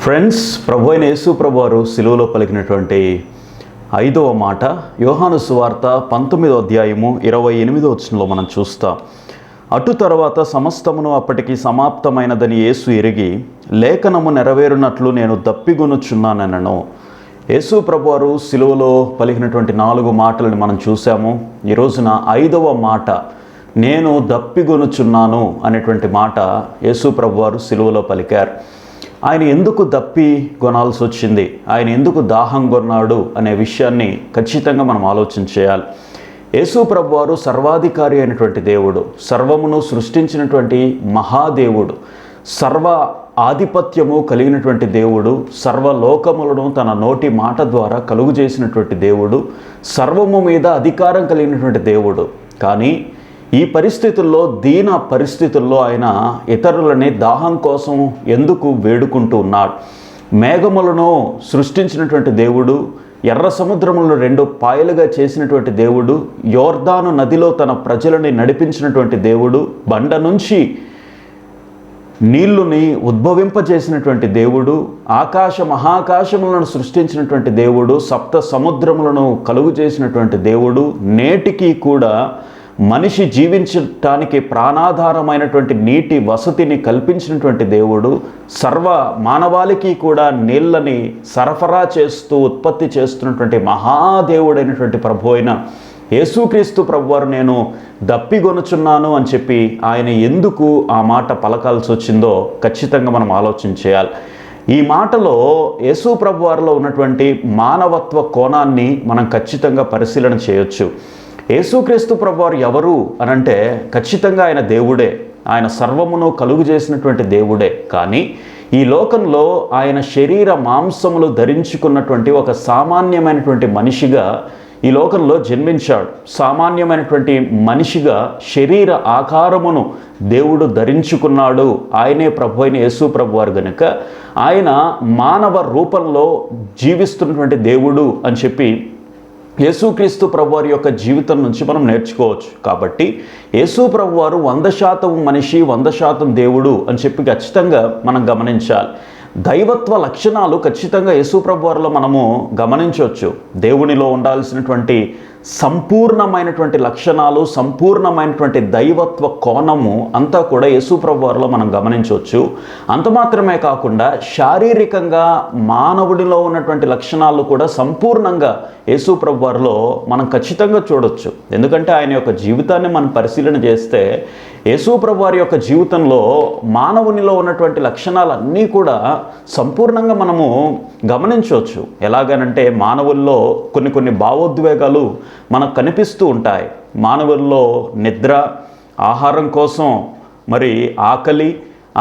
Friends, ప్రభు అయిన యేసు ప్రభువారు సిలువలో పలికినటువంటి 5వ మాట యోహాను సువార్త 19వ అధ్యాయము 28వ వచనంలో మనం చూస్తాం. అటు తర్వాత సమస్తమును అప్పటికి సమాప్తమైనదని యేసు ఎరిగి లేఖనము నెరవేరునట్లు నేను దప్పిగొనుచున్నానెనను. యేసు ప్రభువారు సిలువలో పలికినటువంటి 4 మాటలను మనం చూసాము. ఈ రోజున 5వ మాట నేను దప్పిగొనుచున్నాను అనేటువంటి మాట యేసు ప్రభువారు సిలువలో పలికారు. ఆయన ఎందుకు దప్పి కొనాల్సి వచ్చింది, ఆయన ఎందుకు దాహం కొన్నాడు అనే విషయాన్ని ఖచ్చితంగా మనం ఆలోచన చేయాలి. యేసు ప్రభువారు సర్వాధికారి అయినటువంటి దేవుడు, సర్వమును సృష్టించినటువంటి మహాదేవుడు, సర్వ ఆధిపత్యము కలిగినటువంటి దేవుడు, సర్వలోకములను తన నోటి మాట ద్వారా కలుగు చేసినటువంటి దేవుడు, సర్వము మీద అధికారం కలిగినటువంటి దేవుడు. కానీ ఈ పరిస్థితుల్లో, దీన పరిస్థితుల్లో ఆయన ఇతరులని దాహం కోసం ఎందుకు వేడుకుంటూ ఉన్నాడు? మేఘములను సృష్టించినటువంటి దేవుడు, ఎర్ర సముద్రములను 2 పాయలుగా చేసినటువంటి దేవుడు, యోర్దాను నదిలో తన ప్రజలని నడిపించినటువంటి దేవుడు, బండ నుంచి నీళ్లుని ఉద్భవింపజేసినటువంటి దేవుడు, మహాకాశములను సృష్టించినటువంటి దేవుడు, సప్త సముద్రములను కలుగు చేసినటువంటి దేవుడు, నేటికి కూడా మనిషి జీవించటానికి ప్రాణాధారమైనటువంటి నీటి వసతిని కల్పించినటువంటి దేవుడు, సర్వ మానవాళికి కూడా నీళ్ళని సరఫరా చేస్తూ ఉత్పత్తి చేస్తున్నటువంటి మహాదేవుడైనటువంటి ప్రభు అయిన యేసుక్రీస్తు ప్రభువారు నేను దప్పిగొనుచున్నాను అని చెప్పి ఆయన ఎందుకు ఆ మాట పలకాల్సి వచ్చిందో ఖచ్చితంగా మనం ఆలోచన చేయాలి. ఈ మాటలో యేసు ప్రభువారిలో ఉన్నటువంటి మానవత్వ కోణాన్ని మనం ఖచ్చితంగా పరిశీలన చేయొచ్చు. యేసుక్రీస్తు ప్రభువారు ఎవరు అనంటే ఖచ్చితంగా ఆయన దేవుడే, ఆయన సర్వమును కలుగు చేసినటువంటి దేవుడే. కానీ ఈ లోకంలో ఆయన శరీర మాంసములు ధరించుకున్నటువంటి ఒక సామాన్యమైనటువంటి మనిషిగా ఈ లోకంలో జన్మించాడు. సామాన్యమైనటువంటి మనిషిగా శరీర ఆకారమును దేవుడు ధరించుకున్నాడు. ఆయనే ప్రభు అయిన యేసు ప్రభువారు గనుక ఆయన మానవ రూపంలో జీవిస్తున్నటువంటి దేవుడు అని చెప్పి యేసుక్రీస్తు ప్రభువారి యొక్క జీవితం నుంచి మనం నేర్చుకోవచ్చు. కాబట్టి యేసు ప్రభువారు 100% మనిషి, 100% దేవుడు అని చెప్పి ఖచ్చితంగా మనం గమనించాలి. దైవత్వ లక్షణాలు ఖచ్చితంగా యేసు ప్రభువారిలో మనము గమనించవచ్చు. దేవునిలో ఉండాల్సినటువంటి సంపూర్ణమైనటువంటి లక్షణాలు, సంపూర్ణమైనటువంటి దైవత్వ కోణము అంతా కూడా యేసు ప్రభువారిలో మనం గమనించవచ్చు. అంత మాత్రమే కాకుండా శారీరకంగా మానవుడిలో ఉన్నటువంటి లక్షణాలు కూడా సంపూర్ణంగా యేసు ప్రభువారిలో మనం ఖచ్చితంగా చూడొచ్చు. ఎందుకంటే ఆయన యొక్క జీవితాన్ని మనం పరిశీలన చేస్తే యేసు ప్రభువారి యొక్క జీవితంలో మానవునిలో ఉన్నటువంటి లక్షణాలన్నీ కూడా సంపూర్ణంగా మనము గమనించవచ్చు. ఎలాగనంటే మానవుల్లో కొన్ని భావోద్వేగాలు మనకు కనిపిస్తూ ఉంటాయి. మానవుల్లో నిద్ర, ఆహారం కోసం మరి ఆకలి,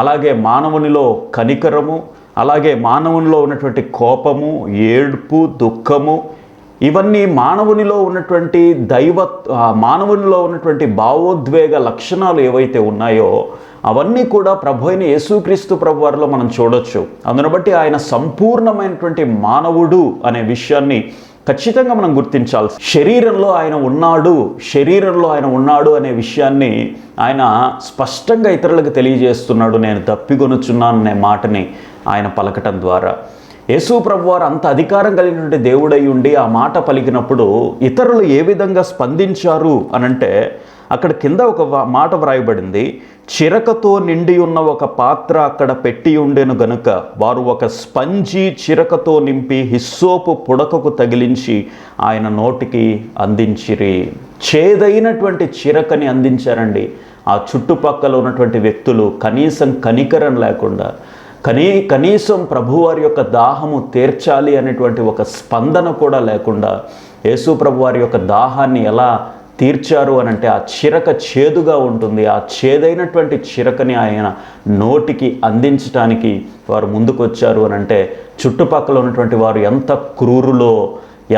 అలాగే మానవునిలో కనికరము, అలాగే మానవునిలో ఉన్నటువంటి కోపము, ఏడుపు, దుఃఖము, ఇవన్నీ మానవునిలో ఉన్నటువంటి మానవునిలో ఉన్నటువంటి భావోద్వేగ లక్షణాలు ఏవైతే ఉన్నాయో అవన్నీ కూడా ప్రభు అయిన యేసుక్రీస్తు ప్రభువారిలో మనం చూడొచ్చు. అందును బట్టి ఆయన సంపూర్ణమైనటువంటి మానవుడు అనే విషయాన్ని ఖచ్చితంగా మనం గుర్తించాలి. శరీరంలో ఆయన ఉన్నాడు అనే విషయాన్ని ఆయన స్పష్టంగా ఇతరులకు తెలియజేస్తున్నాడు. నేను దప్పిగొనుచున్నాను అనే మాటని ఆయన పలకటం ద్వారా యేసు ప్రభువారు అంత అధికారం కలిగినటువంటి దేవుడై ఉండి ఆ మాట పలికినప్పుడు ఇతరులు ఏ విధంగా స్పందించారు అనంటే అక్కడ కింద ఒక మాట వ్రాయబడింది, చిరకతో నిండి ఉన్న ఒక పాత్ర అక్కడ పెట్టి ఉండెను గనుక వారు ఒక స్పంజి చిరకతో నింపి హిస్సోపు పుడకకు తగిలించి ఆయన నోటికి అందించిరి. చేదైనటువంటి చిరకని అందించారండి. ఆ చుట్టుపక్కల ఉన్నటువంటి వ్యక్తులు కనీసం కనికరం లేకుండా, కనీసం ప్రభువారి యొక్క దాహము తీర్చాలి అనేటువంటి ఒక స్పందన కూడా లేకుండా యేసు ప్రభువారి యొక్క దాహాన్ని ఎలా తీర్చారు అనంటే ఆ చిరక చేదుగా ఉంటుంది. ఆ చేదైనటువంటి చిరకని ఆయన నోటికి అందించడానికి వారు ముందుకు వచ్చారు అనంటే చుట్టుపక్కల ఉన్నటువంటి వారు ఎంత క్రూరులో,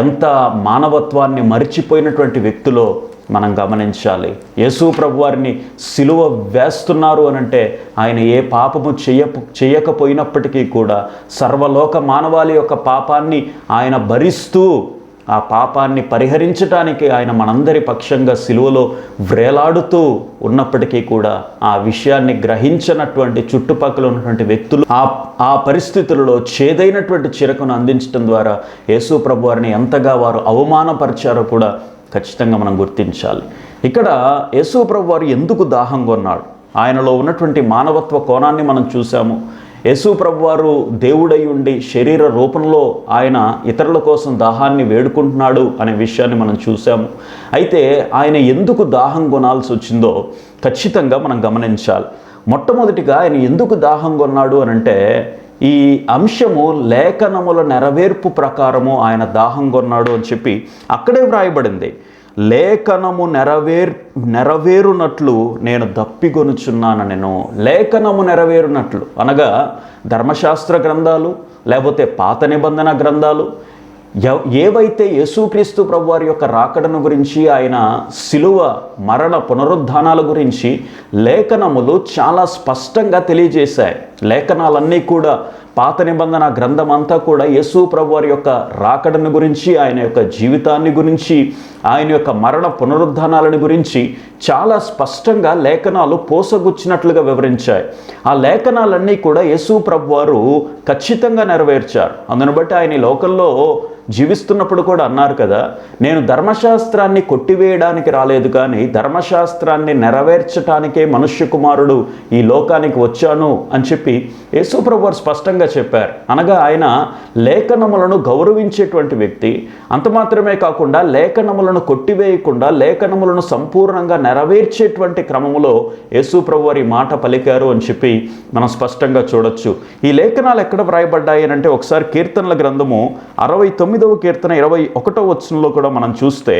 ఎంత మానవత్వాన్ని మరిచిపోయినటువంటి వ్యక్తులో మనం గమనించాలి. యేసు ప్రభువారిని సిలువ వేస్తున్నారు అనంటే ఆయన ఏ పాపము చేయకపోయినప్పటికీ కూడా సర్వలోక మానవాళి యొక్క పాపాన్ని ఆయన భరిస్తూ ఆ పాపాన్ని పరిహరించడానికి ఆయన మనందరి పక్షంగా సిలువలో వ్రేలాడుతూ ఉన్నప్పటికీ కూడా ఆ విషయాన్ని గ్రహించినటువంటి చుట్టుపక్కల ఉన్నటువంటి వ్యక్తులు ఆ పరిస్థితులలో చేదైనటువంటి చిరకును అందించడం ద్వారా యేసు ప్రభు వారిని ఎంతగా వారు అవమానపరిచారో కూడా ఖచ్చితంగా మనం గుర్తించాలి. ఇక్కడ యేసు ప్రభు వారు ఎందుకు దాహం కొన్నాడు? ఆయనలో ఉన్నటువంటి మానవత్వ కోణాన్ని మనం చూసాము. యేసు ప్రభువారు దేవుడై ఉండి శరీర రూపంలో ఆయన ఇతరుల కోసం దాహాన్ని వేడుకుంటున్నాడు అనే విషయాన్ని మనం చూసాము. అయితే ఆయన ఎందుకు దాహం కొనాల్సి వచ్చిందో ఖచ్చితంగా మనం గమనించాలి. మొట్టమొదటిగా ఆయన ఎందుకు దాహం కొన్నాడు అనంటే, ఈ అంశము లేఖనముల నెరవేర్పు ప్రకారము ఆయన దాహం కొన్నాడు అని చెప్పి అక్కడే వ్రాయబడింది. లేఖనము నెరవేరునట్లు నేను దప్పిగొనుచున్నాను. నేను లేఖనము నెరవేరునట్లు అనగా ధర్మశాస్త్ర గ్రంథాలు లేకపోతే పాత నిబంధన గ్రంథాలు ఏవైతే యేసుక్రీస్తు ప్రభువారి యొక్క రాకడను గురించి, ఆయన శిలువ మరణ పునరుద్ధానాల గురించి లేఖనములు చాలా స్పష్టంగా తెలియజేశాయి. లేఖనాలన్నీ కూడా పాత నిబంధన గ్రంథం అంతా కూడా యేసు ప్రభువారి యొక్క రాకడను గురించి, ఆయన యొక్క జీవితాన్ని గురించి, ఆయన యొక్క మరణ పునరుద్ధానాలను గురించి చాలా స్పష్టంగా లేఖనాలు పోసగుచ్చినట్లుగా వివరించాయి. ఆ లేఖనాలన్నీ కూడా యేసు ప్రభువారు ఖచ్చితంగా నెరవేర్చారు. అందును బట్టి ఆయన ఈ లోకంలో జీవిస్తున్నప్పుడు కూడా అన్నారు కదా, నేను ధర్మశాస్త్రాన్ని కొట్టివేయడానికి రాలేదు కానీ ధర్మశాస్త్రాన్ని నెరవేర్చడానికే మనుష్య కుమారుడు ఈ లోకానికి వచ్చాను అని చెప్పి యేసు ప్రభువారు స్పష్టంగా చెప్పారు. అనగా ఆయన లేఖనములను గౌరవించేటువంటి వ్యక్తి. అంత మాత్రమే కాకుండా లేఖనములను కొట్టివేయకుండా లేఖనములను సంపూర్ణంగా నెరవేర్చేటువంటి క్రమములో యేసు ప్రభువారు ఈ మాట పలికారు అని చెప్పి మనం స్పష్టంగా చూడొచ్చు. ఈ లేఖనాలు ఎక్కడ వ్రాయబడ్డాయి అంటే ఒకసారి కీర్తనల గ్రంథము 69వ కీర్తన 21వ వచనంలో కూడా మనం చూస్తే,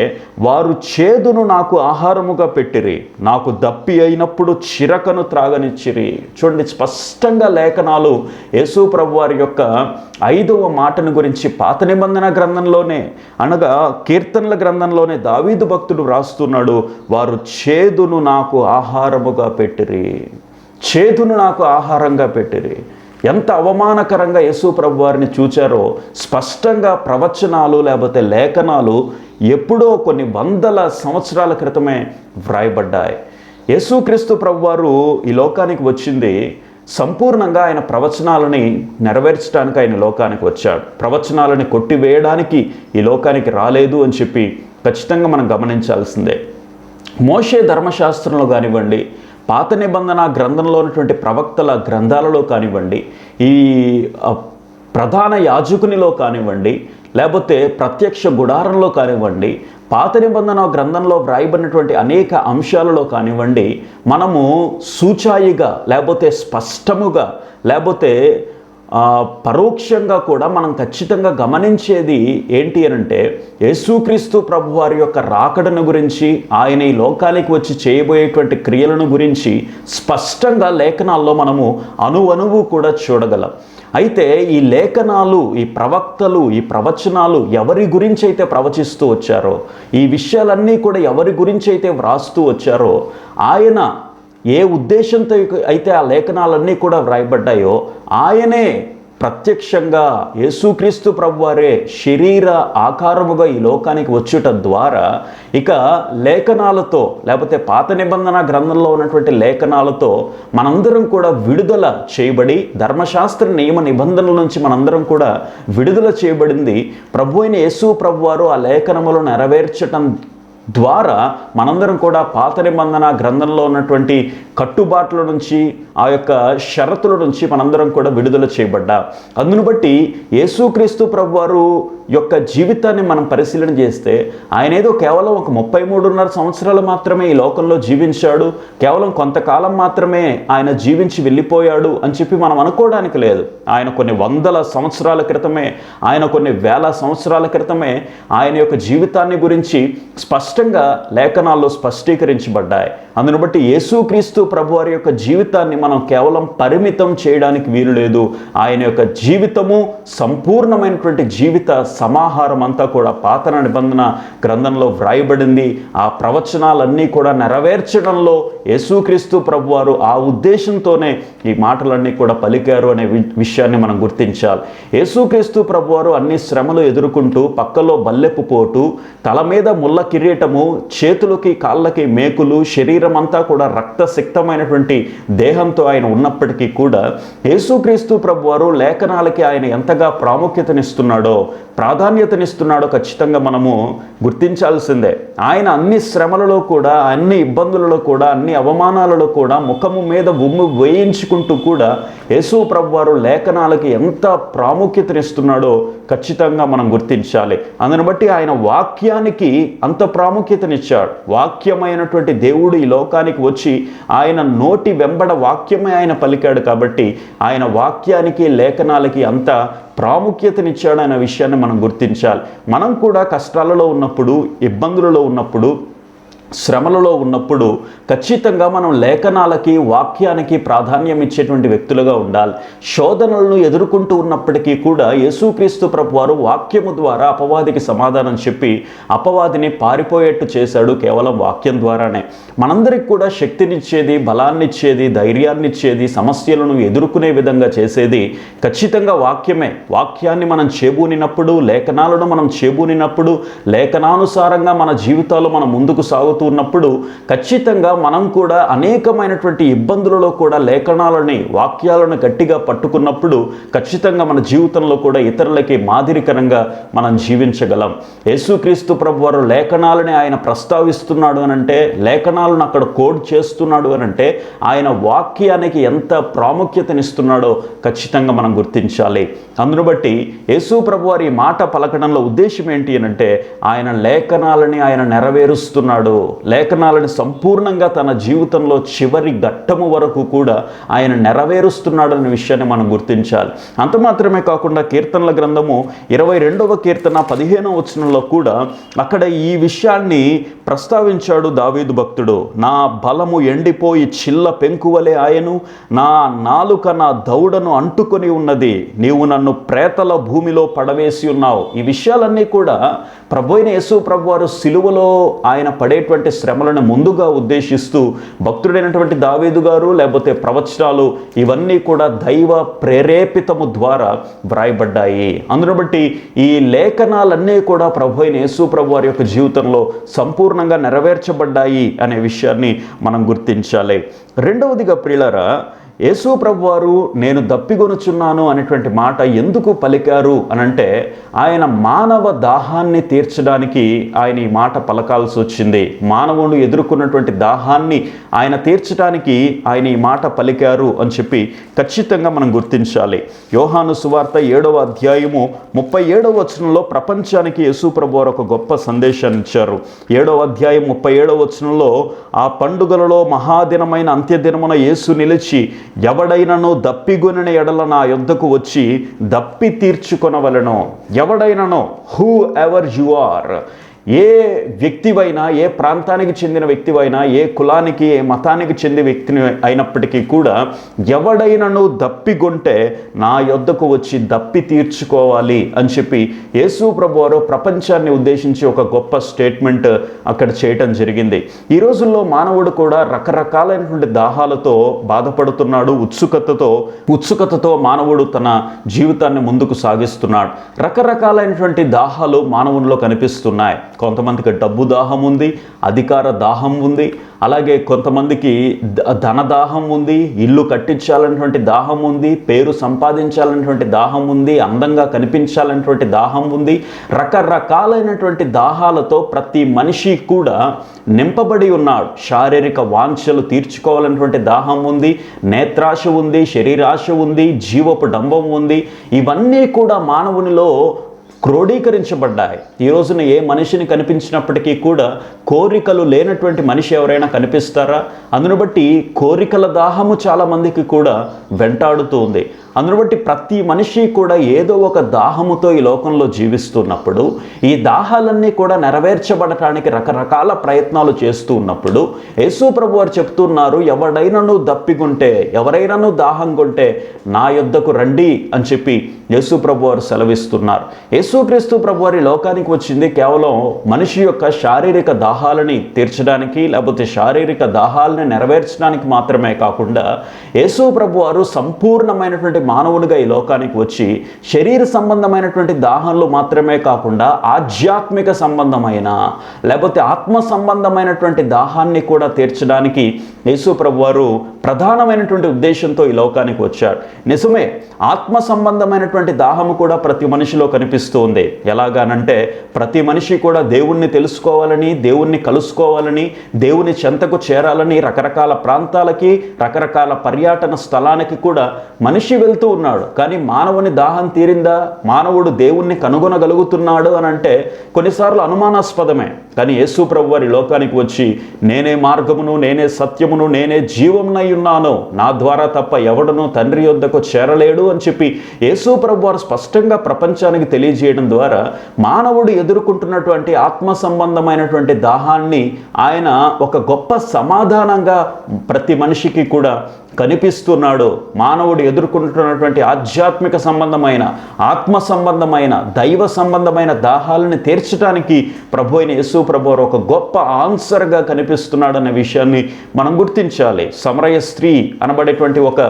వారు చేదును నాకు ఆహారముగా పెట్టిరి, నాకు దప్పి అయినప్పుడు చిరకను త్రాగనిచ్చిరి. చూడండి, స్పష్టంగా లేఖనాలు యేసు ప్రభువారి యొక్క 5వ మాటను గురించి పాత నిబంధన గ్రంథంలోనే అనగా కీర్తనల గ్రంథంలోనే దావీదు భక్తుడు వ్రాస్తున్నాడు, వారు చేదును నాకు ఆహారముగా పెట్టిరి, చేదును నాకు ఆహారంగా పెట్టిరి. ఎంత అవమానకరంగా యేసు ప్రభువారిని చూచారో స్పష్టంగా ప్రవచనాలు లేకపోతే లేఖనాలు ఎప్పుడో కొన్ని వందల సంవత్సరాల క్రితమే వ్రాయబడ్డాయి. యేసుక్రీస్తు ప్రభువారు ఈ లోకానికి వచ్చింది సంపూర్ణంగా ఆయన ప్రవచనాలని నెరవేర్చడానికి ఆయన లోకానికి వచ్చాడు. ప్రవచనాలని కొట్టివేయడానికి ఈ లోకానికి రాలేదు అని చెప్పి ఖచ్చితంగా మనం గమనించాల్సిందే. మోషే ధర్మశాస్త్రంలో కానివ్వండి, పాత నిబంధన గ్రంథంలో ఉన్నటువంటి ప్రవక్తల గ్రంథాలలో కానివ్వండి, ఈ ప్రధాన యాజకునిలో కానివ్వండి, లేకపోతే ప్రత్యక్ష గుడారంలో కానివ్వండి, పాత నిబంధన గ్రంథంలో వ్రాయబడినటువంటి అనేక అంశాలలో కానివ్వండి, మనము సూచాయిగా లేకపోతే స్పష్టముగా లేకపోతే పరోక్షంగా కూడా మనం ఖచ్చితంగా గమనించేది ఏంటి అనంటే, యేసుక్రీస్తు ప్రభువారి యొక్క రాకడను గురించి, ఆయన ఈ లోకానికి వచ్చి చేయబోయేటువంటి క్రియలను గురించి స్పష్టంగా లేఖనాల్లో మనము అణువణువు కూడా చూడగలం. అయితే ఈ లేఖనాలు, ఈ ప్రవక్తలు, ఈ ప్రవచనాలు ఎవరి గురించి అయితే ప్రవచిస్తూ వచ్చారో, ఈ విషయాలన్నీ కూడా ఎవరి గురించి అయితే వ్రాస్తూ వచ్చారో, ఆయన ఏ ఉద్దేశంతో అయితే ఆ లేఖనాలన్నీ కూడా వ్రాయబడ్డాయో ఆయనే ప్రత్యక్షంగా యేసుక్రీస్తు ప్రభువారే శరీర ఆకారముగా ఈ లోకానికి వచ్చుట ద్వారా ఇక లేఖనాలతో లేకపోతే పాత నిబంధన గ్రంథంలో ఉన్నటువంటి లేఖనాలతో మనందరం కూడా విడుదల చేయబడి, ధర్మశాస్త్ర నియమ నిబంధనల నుంచి మనందరం కూడా విడుదల చేయబడింది ప్రభు అయిన యేసు ప్రభువారు ఆ లేఖనములను నెరవేర్చటం ద్వారా మనందరం కూడా పాత నిబంధన గ్రంథంలో ఉన్నటువంటి కట్టుబాట్ల నుంచి, ఆ యొక్క షరతుల నుంచి మనందరం కూడా విడుదల చేయబడ్డా. అందును బట్టి యేసుక్రీస్తు ప్రభువారు యొక్క జీవితాన్ని మనం పరిశీలన చేస్తే, ఆయన ఏదో కేవలం ఒక 33.5 సంవత్సరాలు మాత్రమే ఈ లోకంలో జీవించాడు, కేవలం కొంతకాలం మాత్రమే ఆయన జీవించి వెళ్ళిపోయాడు అని చెప్పి మనం అనుకోవడానికి లేదు. ఆయన కొన్ని వందల సంవత్సరాల క్రితమే, ఆయన కొన్ని వేల సంవత్సరాల క్రితమే ఆయన యొక్క జీవితాన్ని గురించి స్పష్టంగా లేఖనాల్లో స్పష్టీకరించబడ్డాయి. అందును బట్టి యేసుక్రీస్తు ప్రభువారి యొక్క జీవితాన్ని మనం కేవలం పరిమితం చేయడానికి వీలు లేదు. ఆయన యొక్క జీవితము సంపూర్ణమైనటువంటి జీవిత సమాహారం అంతా కూడా పాత నిబంధన గ్రంథంలో వ్రాయబడింది. ఆ ప్రవచనాలన్నీ కూడా నెరవేర్చడంలో యేసుక్రీస్తు ప్రభువారు ఆ ఉద్దేశంతోనే ఈ మాటలన్నీ కూడా పలికారు అనే విషయాన్ని మనం గుర్తించాలి. యేసుక్రీస్తు ప్రభువారు అన్ని శ్రమలు ఎదుర్కొంటూ పక్కలో బల్లెపు పోటు, తల మీద ముళ్ళ కిరీటము, చేతులకి కాళ్ళకి మేకులు, శరీరం అంతా కూడా రక్తసిక్తమైనటువంటి దేహంతో ఆయన ఉన్నప్పటికీ కూడా యేసుక్రీస్తు ప్రభువారు లేఖనాలకి ఆయన ఎంతగా ప్రాముఖ్యతనిస్తున్నాడో, ప్రాధాన్యతనిస్తున్నాడో ఖచ్చితంగా మనము గుర్తించాల్సిందే. ఆయన అన్ని శ్రమలలో కూడా, అన్ని ఇబ్బందులలో కూడా, అన్ని అవమానాలలో కూడా ముఖము మీద ఉమ్ము వేయించుకుంటూ కూడా యేసు ప్రభువారు లేఖనాలకి ఎంత ప్రాముఖ్యతనిస్తున్నాడో ఖచ్చితంగా మనం గుర్తించాలి. అందుని బట్టి ఆయన వాక్యానికి అంత ప్రాముఖ్యతనిచ్చాడు. వాక్యమైనటువంటి దేవుడు ఈ లోకానికి వచ్చి ఆయన నోటి వెంబడ వాక్యమే ఆయన పలికాడు కాబట్టి ఆయన వాక్యానికి, లేఖనాలకి అంత ప్రాముఖ్యతనిచ్చాడు అనే విషయాన్ని మనం గుర్తించాలి. మనం కూడా కష్టాలలో ఉన్నప్పుడు, ఇబ్బందులలో ఉన్నప్పుడు, శ్రమలలో ఉన్నప్పుడు ఖచ్చితంగా మనం లేఖనాలకి, వాక్యానికి ప్రాధాన్యం ఇచ్చేటువంటి వ్యక్తులుగా ఉండాలి. శోధనలను ఎదుర్కొంటూ ఉన్నప్పటికీ కూడా యేసుక్రీస్తు ప్రభువారు వాక్యము ద్వారా అపవాదికి సమాధానం చెప్పి అపవాదిని పారిపోయేట్టు చేశాడు కేవలం వాక్యం ద్వారానే. మనందరికి కూడా శక్తినిచ్చేది, బలాన్నిచ్చేది, ధైర్యాన్నిచ్చేది, సమస్యలను ఎదుర్కొనే విధంగా చేసేది ఖచ్చితంగా వాక్యమే. వాక్యాన్ని మనం చేబూనినప్పుడు, లేఖనాలను మనం చేబూనినప్పుడు, లేఖనానుసారంగా మన జీవితాలు మనం ముందుకు సాగుతూ ఉన్నప్పుడు ఖచ్చితంగా మనం కూడా అనేకమైనటువంటి ఇబ్బందులలో కూడా లేఖనాలని, వాక్యాలను గట్టిగా పట్టుకున్నప్పుడు ఖచ్చితంగా మన జీవితంలో కూడా ఇతరులకి మాదిరికరంగా మనం జీవించగలం. యేసుక్రీస్తు ప్రభువారు లేఖనాలని ఆయన ప్రస్తావిస్తున్నాడు అనంటే, లేఖనాలను అక్కడ కోడ్ చేస్తున్నాడు అనంటే ఆయన వాక్యానికి ఎంత ప్రాముఖ్యతనిస్తున్నాడో ఖచ్చితంగా మనం గుర్తించాలి. అందును బట్టి యేసు ప్రభువారి మాట పలకడంలో ఉద్దేశం ఏంటి అనంటే ఆయన లేఖనాలని ఆయన నెరవేరుస్తున్నాడు. లేఖనాలను సంపూర్ణంగా తన జీవితంలో చివరి ఘట్టము వరకు కూడా ఆయన నెరవేరుస్తున్నాడు అనే విషయాన్ని మనం గుర్తించాలి. అంత మాత్రమే కాకుండా కీర్తనల గ్రంథము 22వ కీర్తన 15వ వచనంలో కూడా అక్కడ ఈ విషయాన్ని ప్రస్తావించాడు దావీదు భక్తుడు. నా బలము ఎండిపోయి చిల్ల పెంకువలే ఆయను, నా నాలుక నా దౌడను అంటుకొని ఉన్నది, నీవు నన్ను ప్రేతల భూమిలో పడవేసి ఉన్నావు. ఈ విషయాలన్నీ కూడా ప్రభువైన యేసు ప్రభువారు సిలువలో ఆయన పడేటువంటి శ్రమలను ముందుగా ఉద్దేశిస్తూ భక్తుడైనటువంటి దావీదు గారు లేకపోతే ప్రవచనాలు ఇవన్నీ కూడా దైవ ప్రేరేపితము ద్వారా వ్రాయబడ్డాయి. అందును బట్టి ఈ లేఖనాలన్నీ కూడా ప్రభువైన యేసు ప్రభువారి యొక్క జీవితంలో సంపూర్ణంగా నెరవేర్చబడ్డాయి అనే విషయాన్ని మనం గుర్తించాలి. రెండవదిగా ప్రియులారా, యేసు ప్రభువారు నేను దప్పిగొనుచున్నాను అనేటువంటి మాట ఎందుకు పలికారు అనంటే ఆయన మానవ దాహాన్ని తీర్చడానికి ఆయన ఈ మాట పలకాల్సి వచ్చింది. మానవుడు ఎదుర్కొన్నటువంటి దాహాన్ని ఆయన తీర్చడానికి ఆయన ఈ మాట పలికారు అని చెప్పి ఖచ్చితంగా మనం గుర్తించాలి. యోహాను సువార్త 7వ అధ్యాయము 37వ వచనంలో ప్రపంచానికి యేసు ప్రభువారు ఒక గొప్ప సందేశాన్ని ఇచ్చారు. 7వ అధ్యాయం 37వ వచనంలో ఆ పండుగలలో మహాదినమైన అంత్యదినమున యేసు నిలిచి ఎవడైనను దప్పిగొనిన ఎడల నా యొద్దకు వచ్చి దప్పి తీర్చుకొనవలెను. ఎవడైనను, హూ ఎవర్ యు ఆర్, ఏ వ్యక్తివైనా, ఏ ప్రాంతానికి చెందిన వ్యక్తివైనా, ఏ కులానికి, ఏ మతానికి చెందిన వ్యక్తిని అయినప్పటికీ కూడా ఎవడైనను దప్పిగొంటే నా యొద్దకు వచ్చి దప్పి తీర్చుకోవాలి అని చెప్పి యేసు ప్రభువారు ప్రపంచాన్ని ఉద్దేశించి ఒక గొప్ప స్టేట్మెంట్ అక్కడ చేయటం జరిగింది. ఈ రోజుల్లో మానవుడు కూడా రకరకాలైనటువంటి దాహాలతో బాధపడుతున్నాడు. ఉత్సుకతతో మానవుడు తన జీవితాన్ని ముందుకు సాగిస్తున్నాడు. రకరకాలైనటువంటి దాహాలు మానవునిలో కనిపిస్తున్నాయి. కొంతమందికి డబ్బు దాహం ఉంది, అధికార దాహం ఉంది, అలాగే కొంతమందికి ధన దాహం ఉంది, ఇల్లు కట్టించాలనేటువంటి దాహం ఉంది, పేరు సంపాదించాలనేటువంటి దాహం ఉంది, అందంగా కనిపించాలనేటువంటి దాహం ఉంది. రకరకాలైనటువంటి దాహాలతో ప్రతి మనిషి కూడా నింపబడి ఉన్నాడు. శారీరక వాంఛలు తీర్చుకోవాలనేటువంటి దాహం ఉంది, నేత్రాశ ఉంది, శరీరాశ ఉంది, జీవపు డంబం ఉంది. ఇవన్నీ కూడా మానవునిలో క్రోడీకరించబడ్డాయి. ఈ రోజున ఏ మనిషిని కనిపించినప్పటికీ కూడా కోరికలు లేనటువంటి మనిషి ఎవరైనా కనిపిస్తారా? అందును బట్టి కోరికల దాహము చాలా మందికి కూడా వెంటాడుతూ ఉంది. అందును బట్టి ప్రతి మనిషి కూడా ఏదో ఒక దాహముతో ఈ లోకంలో జీవిస్తున్నప్పుడు ఈ దాహాలన్నీ కూడా నెరవేర్చబడటానికి రకరకాల ప్రయత్నాలు చేస్తూ ఉన్నప్పుడు యేసు ప్రభు వారు చెప్తున్నారు, ఎవడైనాను దప్పిగుంటే, ఎవరైనాను దాహంగుంటే నా యొద్దకు రండి అని చెప్పి యేసు ప్రభు వారు సెలవిస్తున్నారు. యేసుక్రీస్తు ప్రభు వారి లోకానికి వచ్చింది కేవలం మనిషి యొక్క శారీరక దాహాలని తీర్చడానికి, లేకపోతే శారీరక దాహాలని నెరవేర్చడానికి మాత్రమే కాకుండా యేసు ప్రభు వారు సంపూర్ణమైనటువంటి మానవుడిగా ఈ లోకానికి వచ్చి శరీర సంబంధమైనటువంటి దాహంలో మాత్రమే కాకుండా ఆధ్యాత్మిక సంబంధమైన లేకపోతే ఆత్మ సంబంధమైనటువంటి దాహాన్ని కూడా తీర్చడానికి యేసు ప్రభు వారు ప్రధానమైనటువంటి ఉద్దేశంతో ఈ లోకానికి వచ్చారు. నిజమే, ఆత్మ సంబంధమైనటువంటి దాహము కూడా ప్రతి మనిషిలో కనిపిస్తుంది. ఎలాగానంటే ప్రతి మనిషి కూడా దేవుణ్ణి తెలుసుకోవాలని, దేవుణ్ణి కలుసుకోవాలని, దేవుని చెంతకు చేరాలని రకరకాల ప్రాంతాలకి, రకరకాల పర్యటన స్థలానికి కూడా మనిషి వెళ్తూ ఉన్నాడు. కానీ మానవుని దాహం తీరిందా, మానవుడు దేవుణ్ణి కనుగొనగలుగుతున్నాడు అని అంటే కొన్నిసార్లు అనుమానాస్పదమే. కానీ యేసు ప్రభు వారి లోకానికి వచ్చి నేనే మార్గమును, నేనే సత్యమును, నేనే జీవమునై ఉన్నాను, నా ద్వారా తప్ప ఎవడనూ తండ్రి యొద్దకు చేరలేడు అని చెప్పి యేసు ప్రభు వారు స్పష్టంగా ప్రపంచానికి తెలియజేయడం ద్వారా మానవుడు ఎదుర్కొంటున్నటువంటి ఆత్మ సంబంధమైనటువంటి దాహాన్ని ఆయన ఒక గొప్ప సమాధానంగా ప్రతి మనిషికి కూడా కనిపిస్తున్నాడు. మానవుడు ఎదుర్కొంటున్నటువంటి ఆధ్యాత్మిక సంబంధమైన, ఆత్మ సంబంధమైన, దైవ సంబంధమైన దాహాలను తీర్చడానికి ప్రభు అయిన యేసు ప్రభు వారు ఒక గొప్ప ఆన్సర్గా కనిపిస్తున్నాడనే విషయాన్ని మనం గుర్తించాలి. సమరయ స్త్రీ అనబడేటువంటి ఒక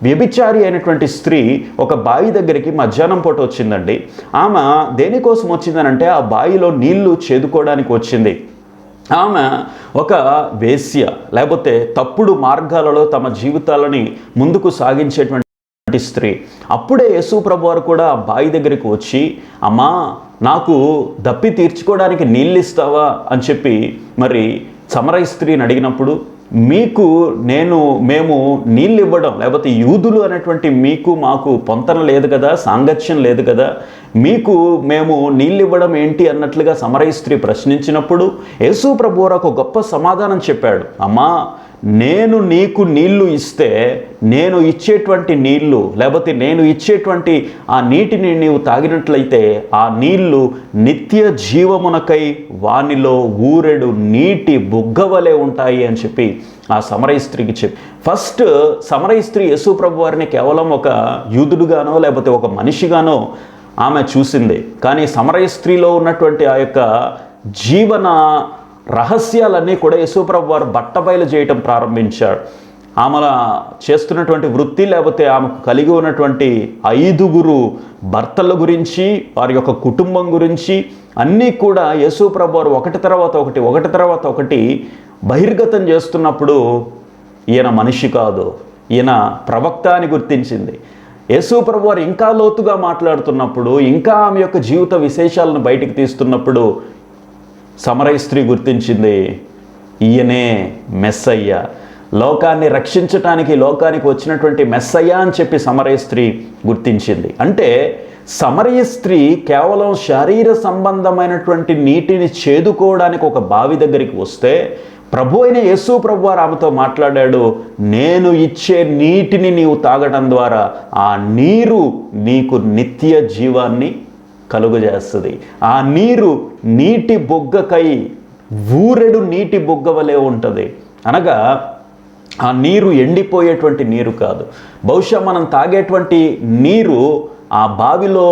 వ్యభిచారి అయినటువంటి స్త్రీ ఒక బావి దగ్గరికి మధ్యాహ్నం పూట వచ్చిందండి. ఆమె దేనికోసం వచ్చిందనంటే ఆ బావిలో నీళ్లు చేదుకోవడానికి వచ్చింది. ఆమె ఒక వేశ్య, లేకపోతే తప్పుడు మార్గాలలో తమ జీవితాలని ముందుకు సాగించేటువంటి స్త్రీ. అప్పుడే యేసు ప్రభు వారు కూడా ఆ బావి దగ్గరికి వచ్చి, అమ్మా నాకు దప్పి తీర్చుకోవడానికి నీళ్ళు ఇస్తావా అని చెప్పి మరి సమరయ స్త్రీని అడిగినప్పుడు, మేము నీళ్ళు ఇవ్వడం, లేకపోతే యూదులు అనేటువంటి మీకు మాకు పొంతన లేదు కదా, సాంగత్యం లేదు కదా, మేము నీళ్ళు ఇవ్వడం ఏంటి అన్నట్లుగా సమరయ స్త్రీ ప్రశ్నించినప్పుడు యేసు ప్రభు వారు ఒక గొప్ప సమాధానం చెప్పాడు. అమ్మా, నేను నీకు నీళ్లు ఇస్తే, నేను ఇచ్చేటువంటి నీళ్లు, లేకపోతే నేను ఇచ్చేటువంటి ఆ నీటిని నీవు తాగినట్లయితే ఆ నీళ్లు నిత్య జీవమునకై వానిలో ఊరెడు నీటి బుగ్గవలే ఉంటాయి అని చెప్పి ఆ సమరయ స్త్రీకి చెప్పి, ఫస్ట్ సమరయ స్త్రీ యేసు ప్రభు వారిని కేవలం ఒక యూదుడుగానో లేకపోతే ఒక మనిషిగానో ఆమె చూసింది. కానీ సమరయ స్త్రీలో ఉన్నటువంటి ఆ యొక్క జీవన రహస్యాలన్నీ కూడా యేసు ప్రభు వారు బట్టబయలు చేయటం ప్రారంభించాడు. ఆమె చేస్తున్నటువంటి వృత్తి, లేకపోతే ఆమెకు కలిగి ఉన్నటువంటి 5 భర్తల గురించి, వారి యొక్క కుటుంబం గురించి అన్నీ కూడా యేసు ప్రభు వారు ఒకటి తర్వాత ఒకటి బహిర్గతం చేస్తున్నప్పుడు ఈయన మనిషి కాదు, ఈయన ప్రవక్త అని గుర్తించింది. యేసు ప్రభు వారు ఇంకా లోతుగా మాట్లాడుతున్నప్పుడు, ఇంకా ఆమె యొక్క జీవిత విశేషాలను బయటికి తీస్తున్నప్పుడు సమరయ స్త్రీ గుర్తించింది, ఈయనే మెస్సయ్య, లోకాన్ని రక్షించటానికి లోకానికి వచ్చినటువంటి మెస్సయ్య అని చెప్పి సమరయ స్త్రీ గుర్తించింది. అంటే సమరయ స్త్రీ కేవలం శరీర సంబంధమైనటువంటి నీటిని చేదుకోవడానికి ఒక బావి దగ్గరికి వస్తే ప్రభు అయిన యేసు ప్రభు వారు ఆమెతో మాట్లాడాడు, నేను ఇచ్చే నీటిని నీవు తాగడం ద్వారా ఆ నీరు నీకు నిత్య జీవాన్ని కలుగజేస్తుంది. ఆ నీరు నీటి బొగ్గకై ఊరెడు నీటి బొగ్గ వలె ఉంటుంది. అనగా ఆ నీరు ఎండిపోయేటువంటి నీరు కాదు. బహుశా మనం తాగేటువంటి నీరు, ఆ బావిలో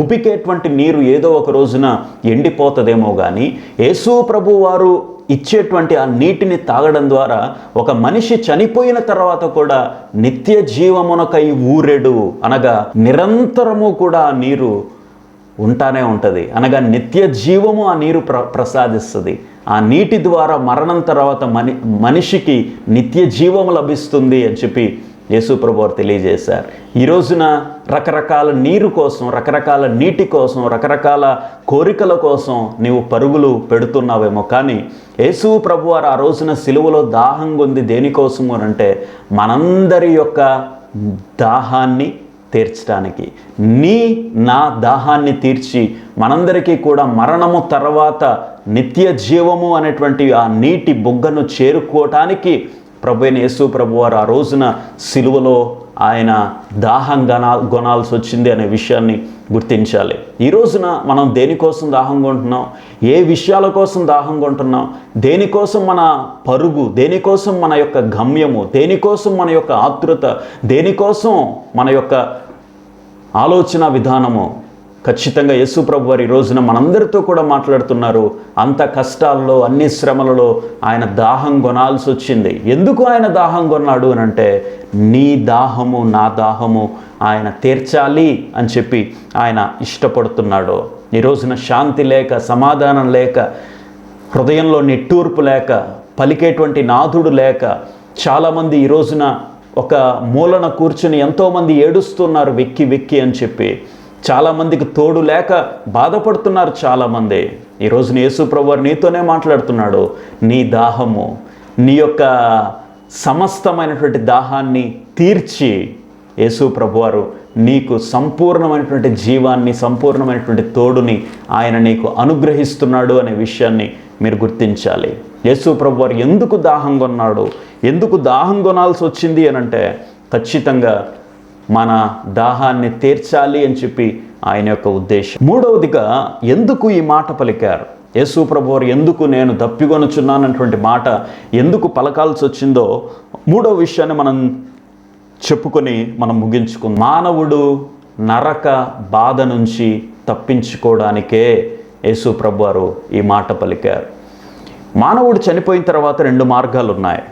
ఉబికేటువంటి నీరు ఏదో ఒక రోజున ఎండిపోతుందేమో, కానీ యేసు ప్రభు వారు ఇచ్చేటువంటి ఆ నీటిని తాగడం ద్వారా ఒక మనిషి చనిపోయిన తర్వాత కూడా నిత్య జీవమునకై ఊరెడు, అనగా నిరంతరము కూడా ఆ నీరు ఉంటానే ఉంటుంది. అనగా నిత్య జీవము ఆ నీరు ప్రసాదిస్తుంది. ఆ నీటి ద్వారా మరణం తర్వాత మనిషికి నిత్య జీవము లభిస్తుంది అని చెప్పి యేసు ప్రభు వారు తెలియజేశారు. ఈ రోజున రకరకాల నీరు కోసం, రకరకాల నీటి కోసం, రకరకాల కోరికల కోసం నీవు పరుగులు పెడుతున్నావేమో, కానీ యేసు ప్రభు వారు ఆ రోజున సిలువలో దాహం పొంది దేనికోసము అంటే మనందరి యొక్క దాహాన్ని తీర్చడానికి, నా దాహాన్ని తీర్చి మనందరికీ కూడా మరణము తర్వాత నిత్య జీవము అనేటువంటి ఆ నీటి బుగ్గను చేరుకోవటానికి ప్రభువైన యేసు ప్రభువారు ఆ రోజున సిలువలో ఆయన దాహం గొనాల్సి వచ్చింది అనే విషయాన్ని గుర్తించాలి. ఈ రోజున మనం దేనికోసం దాహం కొంటున్నాం, ఏ విషయాల కోసం దాహం కొంటున్నాం, దేనికోసం మన పరుగు, దేనికోసం మన యొక్క గమ్యము, దేనికోసం మన యొక్క ఆతృత, దేనికోసం మన యొక్క ఆలోచన విధానము. ఖచ్చితంగా యేసు ప్రభు వారు ఈ రోజున మనందరితో కూడా మాట్లాడుతున్నారు. అంత కష్టాల్లో, అన్ని శ్రమలలో ఆయన దాహం కొనాల్సి వచ్చింది. ఎందుకు ఆయన దాహం కొన్నాడు అని అంటే, నీ దాహము నా దాహము ఆయన తీర్చాలి అని చెప్పి ఆయన ఇష్టపడుతున్నాడు. ఈ రోజున శాంతి లేక, సమాధానం లేక, హృదయంలో నిట్టూర్పు లేక, పలికేటువంటి నాథుడు లేక, చాలామంది ఈ రోజున ఒక మూలన కూర్చుని ఎంతోమంది ఏడుస్తున్నారు వెక్కి వెక్కి అని చెప్పి. చాలామందికి తోడు లేక బాధపడుతున్నారు చాలామంది. ఈ రోజున యేసు ప్రభువారు నీతోనే మాట్లాడుతున్నాడు. నీ దాహము, నీ యొక్క సమస్తమైనటువంటి దాహాన్ని తీర్చి యేసు ప్రభువారు నీకు సంపూర్ణమైనటువంటి జీవాన్ని, సంపూర్ణమైనటువంటి తోడుని ఆయన నీకు అనుగ్రహిస్తున్నాడు అనే విషయాన్ని మీరు గుర్తించాలి. యేసు ప్రభువారు ఎందుకు దాహం కొన్నాడు, ఎందుకు దాహం కొనాల్సి వచ్చింది అని అంటే, ఖచ్చితంగా మన దాహాన్ని తీర్చాలి అని చెప్పి ఆయన యొక్క ఉద్దేశం. మూడవదిగా ఎందుకు ఈ మాట పలికారు, యేసు ప్రభువారు ఎందుకు నేను దప్పికొనుచున్నానటువంటి మాట ఎందుకు పలకాల్సి వచ్చిందో మూడవ విషయాన్ని మనం చెప్పుకొని మనం ముగించుకుందాం. మానవుడు నరక బాధ నుంచి తప్పించుకోవడానికే యేసు ప్రభువారు ఈ మాట పలికారు. మానవుడు చనిపోయిన తర్వాత రెండు మార్గాలు ఉన్నాయి.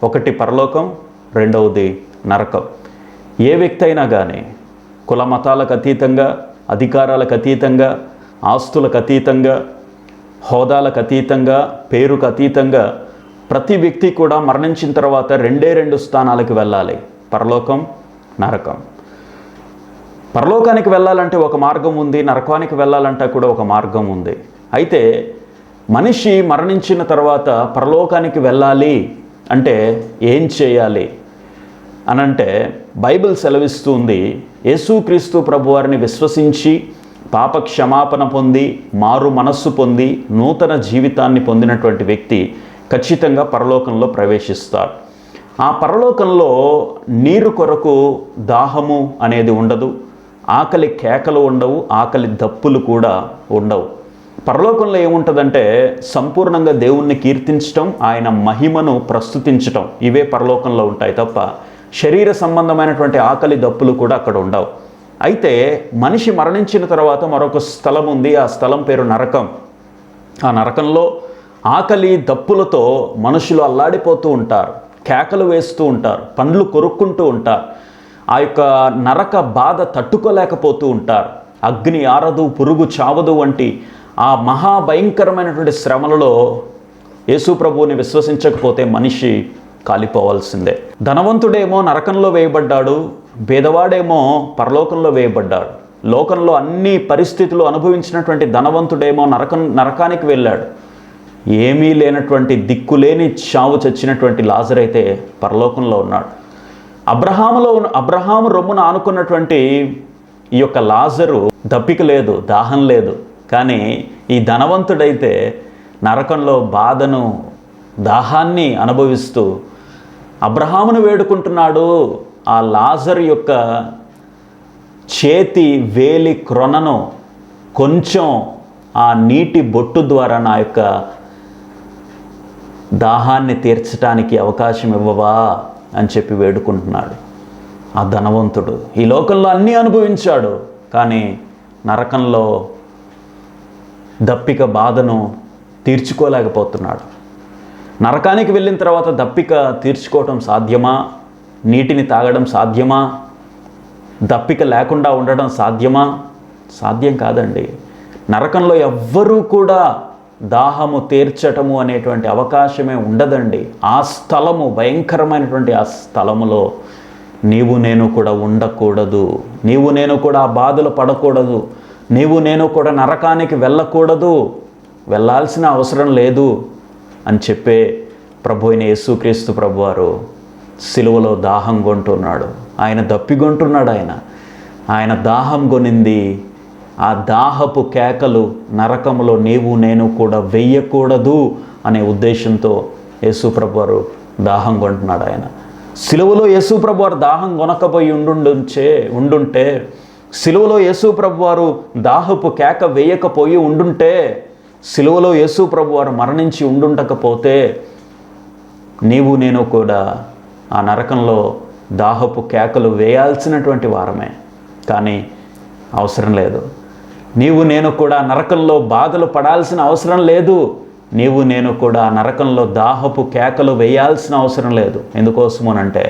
ఒకటి పరలోకం, రెండవది నరకం. ఏ వ్యక్తి అయినా కానీ కుల మతాలకు అతీతంగా, అధికారాలకు అతీతంగా, ఆస్తులకు అతీతంగా, హోదాలకు అతీతంగా, పేరుకు అతీతంగా ప్రతి వ్యక్తి కూడా మరణించిన తర్వాత రెండు స్థానాలకు వెళ్ళాలి, పరలోకం, నరకం. పరలోకానికి వెళ్ళాలంటే ఒక మార్గం ఉంది, నరకానికి వెళ్ళాలంటే కూడా ఒక మార్గం ఉంది. అయితే మనిషి మరణించిన తర్వాత పరలోకానికి వెళ్ళాలి అంటే ఏం చేయాలి అనంటే, బైబిల్ సెలవిస్తుంది, యేసుక్రీస్తు ప్రభువారిని విశ్వసించి పాప క్షమాపణ పొంది, మారు మనస్సు పొంది, నూతన జీవితాన్ని పొందినటువంటి వ్యక్తి ఖచ్చితంగా పరలోకంలో ప్రవేశిస్తారు. ఆ పరలోకంలో నీరు కొరకు దాహము అనేది ఉండదు, ఆకలి కేకలు ఉండవు, ఆకలి దప్పులు కూడా ఉండవు. పరలోకంలో ఏముంటుందంటే, సంపూర్ణంగా దేవుణ్ణి కీర్తించటం, ఆయన మహిమను ప్రస్తుతించటం, ఇవే పరలోకంలో ఉంటాయి తప్ప శరీర సంబంధమైనటువంటి ఆకలి దప్పులు కూడా అక్కడ ఉండవు. అయితే మనిషి మరణించిన తర్వాత మరొక స్థలం ఉంది, ఆ స్థలం పేరు నరకం. ఆ నరకంలో ఆకలి దప్పులతో మనుషులు అల్లాడిపోతూ ఉంటారు, కేకలు వేస్తూ ఉంటారు, పండ్లు కొరుక్కుంటూ ఉంటారు. ఆ యొక్క నరక బాధ తట్టుకోలేకపోతూ ఉంటారు. అగ్ని ఆరదు, పురుగు చావదు వంటి ఆ మహాభయంకరమైనటువంటి శ్రమలలో యేసు ప్రభువుని విశ్వసించకపోతే మనిషి కాలిపోవాల్సిందే. ధనవంతుడేమో నరకంలో వేయబడ్డాడు, పేదవాడేమో పరలోకంలో వేయబడ్డాడు. లోకంలో అన్ని పరిస్థితులు అనుభవించినటువంటి ధనవంతుడేమో నరకానికి వెళ్ళాడు. ఏమీ లేనటువంటి దిక్కులేని చావు చచ్చినటువంటి లాజరు అయితే పరలోకంలో ఉన్నాడు. అబ్రహాము రొమ్మున ఆనుకున్నటువంటి ఈ యొక్క లాజరు దప్పిక లేదు, దాహం లేదు. కానీ ఈ ధనవంతుడైతే నరకంలో బాధను, దాహాన్ని అనుభవిస్తూ అబ్రహామును వేడుకుంటున్నాడు. ఆ లాజరు యొక్క చేతి వేలి క్రొనను కొంచెం ఆ నీటి బొట్టు ద్వారా నా యొక్క దాహాన్ని తీర్చడానికి అవకాశం ఇవ్వవా అని చెప్పి వేడుకుంటున్నాడు. ఆ ధనవంతుడు ఈ లోకంలో అన్నీ అనుభవించాడు, కానీ నరకంలో దప్పిక బాధను తీర్చుకోలేకపోతున్నాడు. నరకానికి వెళ్ళిన తర్వాత దప్పిక తీర్చుకోవటం సాధ్యమా? నీటిని తాగడం సాధ్యమా? దప్పిక లేకుండా ఉండడం సాధ్యమా? సాధ్యం కాదండి. నరకంలో ఎవ్వరూ కూడా దాహము తీర్చటము అనేటువంటి అవకాశమే ఉండదండి. ఆ స్థలము భయంకరమైనటువంటి ఆ స్థలములో నీవు నేను కూడా ఉండకూడదు, నీవు నేను కూడా ఆ బాధలు పడకూడదు, నీవు నేను కూడా నరకానికి వెళ్ళకూడదు, వెళ్ళాల్సిన అవసరం లేదు అని చెప్పే ప్రభు అయిన యేసుక్రీస్తు ప్రభువారు సిలువలో దాహం కొంటున్నాడు. ఆయన దప్పిగొంటున్నాడు. ఆయన దాహం కొనింది, ఆ దాహపు కేకలు నరకంలో నీవు నేను కూడా వెయ్యకూడదు అనే ఉద్దేశంతో యేసు ప్రభువారు దాహం కొంటున్నాడు ఆయన. సిలువలో యేసు ప్రభు వారు దాహం కొనకపోయి ఉండుంటే, సిలువలో యేసు ప్రభు వారు దాహపు కేక వేయకపోయి ఉండుంటే, సిలువలో యేసు ప్రభు వారు మరణించి ఉండుండకపోతే నీవు నేను కూడా ఆ నరకంలో దాహపు కేకలు వేయాల్సినటువంటి వారమే. కానీ అవసరం లేదు. నీవు నేను కూడా నరకంలో బాధలు పడాల్సిన అవసరం లేదు. నీవు నేను కూడా నరకంలో దాహపు కేకలు వేయాల్సిన అవసరం లేదు. ఎందుకోసమోనంటే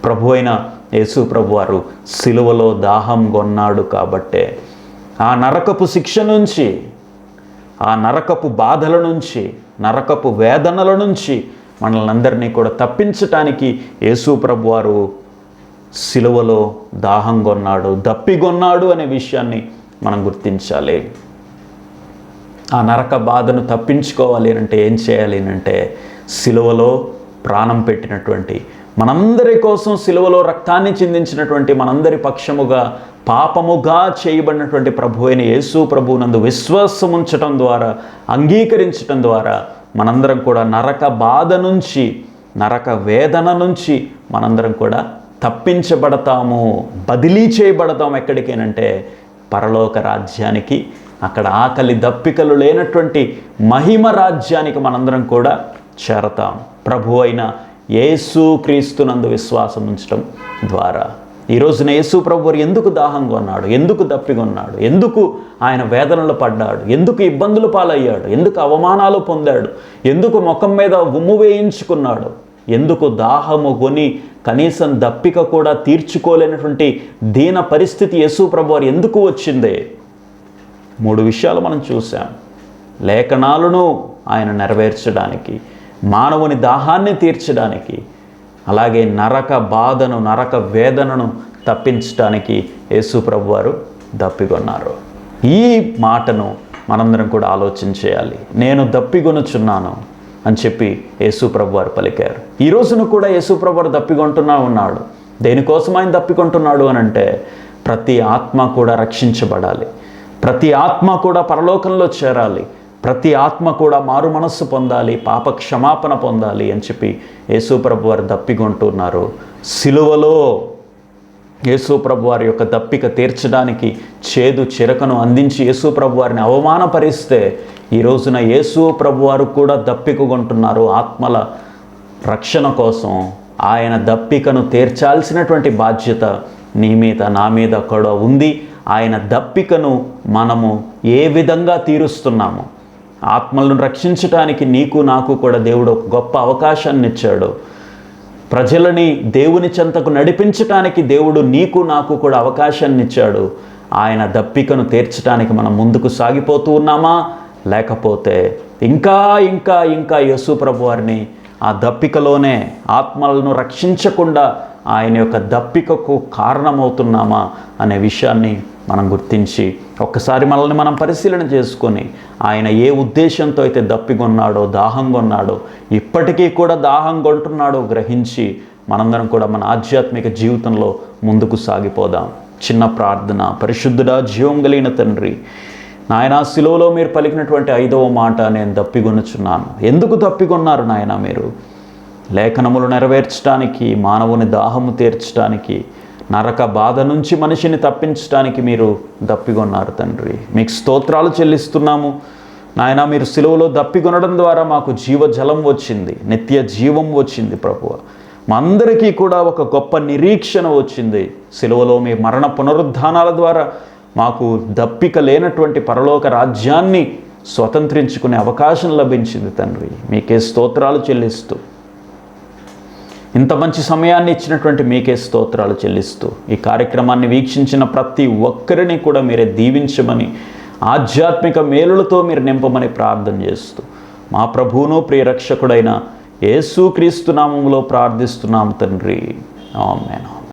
ప్రభు అయిన యేసు ప్రభు వారు సిలువలో దాహం కొన్నాడు కాబట్టే. ఆ నరకపు శిక్ష నుంచి, ఆ నరకపు బాధల నుంచి, నరకపు వేదనల నుంచి మనల్ని అందరినీ కూడా తప్పించటానికి యేసు ప్రభు వారు సిలువలో దాహం కొన్నాడు, దప్పిగొన్నాడు అనే విషయాన్ని మనం గుర్తించాలి. ఆ నరక బాధను తప్పించుకోవాలి అంటే ఏం చేయాలి అంటే సిలువలో ప్రాణం పెట్టినటువంటి, మనందరి కోసం సిలువలో రక్తాన్ని చిందించినటువంటి, మనందరి పక్షముగా పాపముగా చేయబడినటువంటి ప్రభు అయిన యేసు ప్రభువునందు విశ్వాసం ఉంచటం ద్వారా, అంగీకరించటం ద్వారా మనందరం కూడా నరక బాధ నుంచి, నరక వేదన నుంచి మనందరం కూడా తప్పించబడతాము, బదిలీ చేయబడతాము. ఎక్కడికేనంటే పరలోక రాజ్యానికి. అక్కడ ఆకలి దప్పికలు లేనటువంటి మహిమ రాజ్యానికి మనందరం కూడా చేరతాం, ప్రభు అయిన యేసు క్రీస్తునందు విశ్వాసం ఉంచడం ద్వారా. ఈ రోజున యేసు ప్రభు వారు ఎందుకు దాహం కొన్నాడు, ఎందుకు దప్పికొన్నాడు, ఎందుకు ఆయన వేదనలు పడ్డాడు, ఎందుకు ఇబ్బందులు పాలయ్యాడు, ఎందుకు అవమానాలు పొందాడు, ఎందుకు ముఖం మీద ఉమ్ము వేయించుకున్నాడు, ఎందుకు దాహము కొని కనీసం దప్పిక కూడా తీర్చుకోలేనటువంటి దీన పరిస్థితి యేసు ప్రభు వారు ఎందుకు వచ్చింది? 3 విషయాలు మనం చూసాం. లేఖనాలను ఆయన నెరవేర్చడానికి, మానవుని దాహాన్ని తీర్చడానికి, అలాగే నరక బాధను, నరక వేదనను తప్పించడానికి యేసు ప్రభు వారు దప్పికొన్నారు. ఈ మాటను మనందరం కూడా ఆలోచన చేయాలి. నేను దప్పికొనుచున్నాను అని చెప్పి యేసు ప్రభు వారు పలికారు. ఈ రోజున కూడా యేసు ప్రభు వారు దప్పికొంటున్నా ఉన్నాడు. దేనికోసం ఆయన దప్పికొంటున్నాడు అని అంటే ప్రతి ఆత్మ కూడా రక్షించబడాలి, ప్రతి ఆత్మ కూడా పరలోకంలో చేరాలి, ప్రతి ఆత్మ కూడా మారు మనస్సు పొందాలి, పాప క్షమాపణ పొందాలి అని చెప్పి యేసు ప్రభు వారు దప్పికొంటున్నారు. సిలువలో యేసు ప్రభు వారి యొక్క దప్పిక తీర్చడానికి చేదు చిరకను అందించి యేసు ప్రభు వారిని అవమానపరిస్తే ఈ రోజున యేసు ప్రభు వారు కూడా దప్పికొంటున్నారు. ఆత్మల రక్షణ కోసం ఆయన దప్పికను తీర్చాల్సినటువంటి బాధ్యత నీ మీద, నా మీద కూడా ఉంది. ఆయన దప్పికను మనము ఏ విధంగా తీరుస్తున్నాము? ఆత్మలను రక్షించటానికి నీకు నాకు కూడా దేవుడు ఒక గొప్ప అవకాశాన్ని ఇచ్చాడు. ప్రజలని దేవుని చెంతకు నడిపించటానికి దేవుడు నీకు నాకు కూడా అవకాశాన్ని ఇచ్చాడు. ఆయన దప్పికను తీర్చడానికి మనం ముందుకు సాగిపోతూ ఉన్నామా, లేకపోతే ఇంకా ఇంకా ఇంకా యేసు ప్రభు వారిని ఆ దప్పికలోనే ఆత్మలను రక్షించకుండా ఆయన యొక్క దప్పికకు కారణమవుతున్నామా అనే విషయాన్ని మనం గుర్తించి ఒక్కసారి మనల్ని మనం పరిశీలన చేసుకొని ఆయన ఏ ఉద్దేశంతో అయితే దప్పికొన్నాడో, దాహం కొన్నాడో, ఇప్పటికీ కూడా దాహం కొంటున్నాడో గ్రహించి మనందరం కూడా మన ఆధ్యాత్మిక జీవితంలో ముందుకు సాగిపోదాం. చిన్న ప్రార్థన. పరిశుద్ధుడా, జీవం కలిగిన తండ్రి, నాయనా, సిలువలో మీరు పలికినటువంటి 5వ మాట, నేను దప్పికొనుచున్నాను. ఎందుకు దప్పికొన్నారు నాయన? మీరు లేఖనములు నెరవేర్చడానికి, మానవుని దాహము తీర్చడానికి, నరక బాధ నుంచి మనిషిని తప్పించడానికి మీరు దప్పికొన్నారు తండ్రి. మీకు స్తోత్రాలు చెల్లిస్తున్నాము నాయన. మీరు సిలువలో దప్పికొనడం ద్వారా మాకు జీవజలం వచ్చింది, నిత్య జీవం వచ్చింది ప్రభువ. మా అందరికీ కూడా ఒక గొప్ప నిరీక్షణ వచ్చింది. సిలువలో మీ మరణ పునరుద్ధానాల ద్వారా మాకు దప్పిక లేనటువంటి పరలోక రాజ్యాన్ని స్వతంత్రించుకునే అవకాశం లభించింది తండ్రి. మీకే స్తోత్రాలు చెల్లిస్తూ, ఇంత మంచి సమయాన్ని ఇచ్చినటువంటి మీకే స్తోత్రాలు చెల్లిస్తూ, ఈ కార్యక్రమాన్ని వీక్షించిన ప్రతి ఒక్కరిని కూడా మీరే దీవించమని, ఆధ్యాత్మిక మేలులతో మీరు నింపమని ప్రార్థన చేస్తూ, మా ప్రభువును ప్రియరక్షకుడైన యేసుక్రీస్తు నామములో ప్రార్థిస్తున్నాము తండ్రి. ఆమేన్.